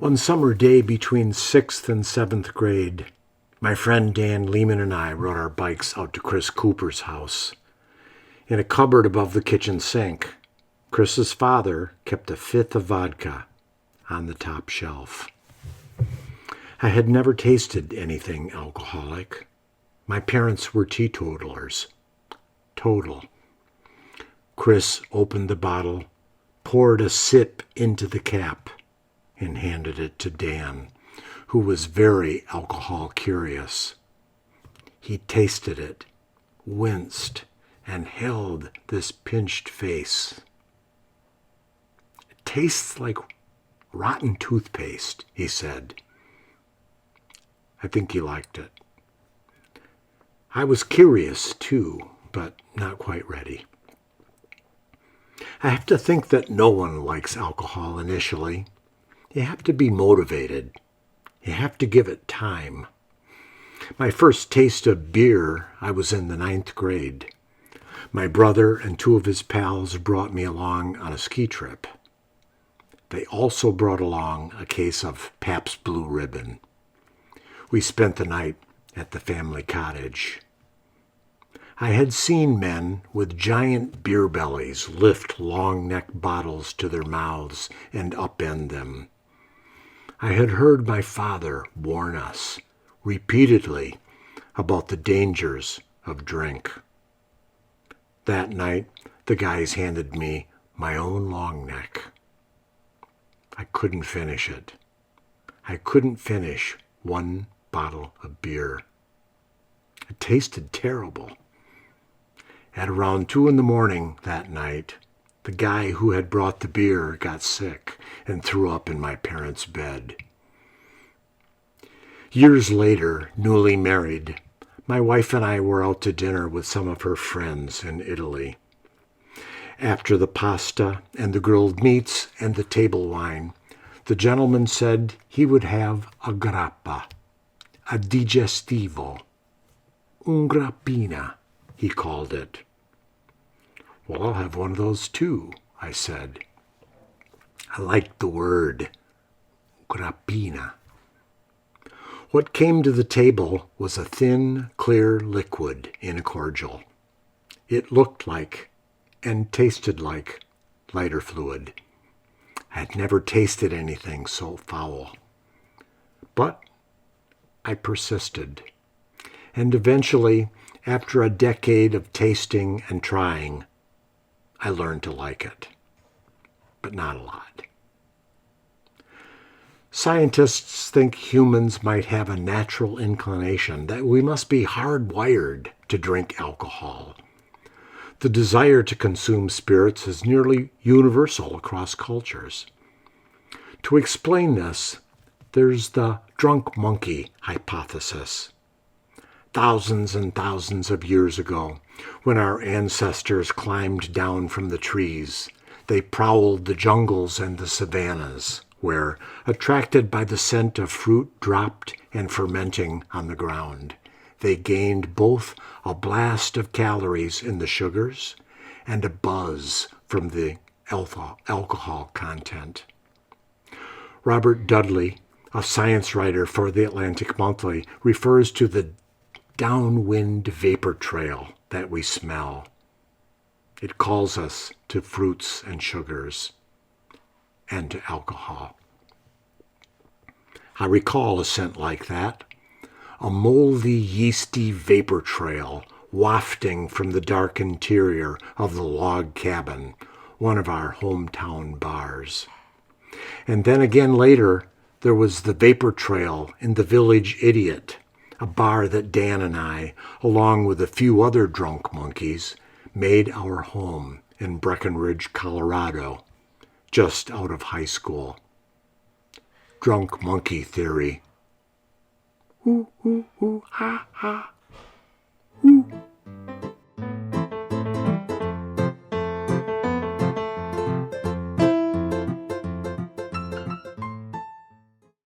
One summer day between 6th and 7th grade, my friend Dan Lehman and I rode our bikes out to Chris Cooper's house. In a cupboard above the kitchen sink, Chris's father kept a fifth of vodka on the top shelf. I had never tasted anything alcoholic. My parents were teetotalers. Total. Chris opened the bottle, poured a sip into the cap, and handed it to Dan, who was very alcohol curious. He tasted it, winced, and held this pinched face. "It tastes like rotten toothpaste," he said. I think he liked it. I was curious, too, but not quite ready. I have to think that no one likes alcohol initially. You have to be motivated. You have to give it time. My first taste of beer, I was in the 9th grade. My brother and 2 of his pals brought me along on a ski trip. They also brought along a case of Pabst Blue Ribbon. We spent the night at the family cottage. I had seen men with giant beer bellies lift long-necked bottles to their mouths and upend them. I had heard my father warn us repeatedly about the dangers of drink. That night, the guys handed me my own long neck. I couldn't finish it. I couldn't finish one bottle of beer. It tasted terrible. At around 2 a.m. that night, the guy who had brought the beer got sick and threw up in my parents' bed. Years later, newly married, my wife and I were out to dinner with some of her friends in Italy. After the pasta and the grilled meats and the table wine, the gentleman said he would have a grappa, a digestivo, un grappina, he called it. "Well, I'll have one of those too," I said. I liked the word, grappina. What came to the table was a thin, clear liquid in a cordial. It looked like and tasted like lighter fluid. I had never tasted anything so foul. But I persisted, and eventually, after a decade of tasting and trying, I learned to like it, but not a lot. Scientists think humans might have a natural inclination that we must be hardwired to drink alcohol. The desire to consume spirits is nearly universal across cultures. To explain this, there's the drunk monkey hypothesis. Thousands and thousands of years ago, when our ancestors climbed down from the trees, they prowled the jungles and the savannas, where, attracted by the scent of fruit dropped and fermenting on the ground, they gained both a blast of calories in the sugars and a buzz from the alcohol content. Robert Dudley, a science writer for the Atlantic Monthly, refers to the downwind vapor trail that we smell. It calls us to fruits and sugars and to alcohol. I recall a scent like that, a moldy, yeasty vapor trail wafting from the dark interior of the log cabin, one of our hometown bars. And then again later, there was the vapor trail in the Village Idiot, a bar that Dan and I, along with a few other drunk monkeys, made our home in Breckenridge, Colorado, just out of high school. Drunk monkey theory. Ooh, ooh, ooh, ha, ha. Ooh.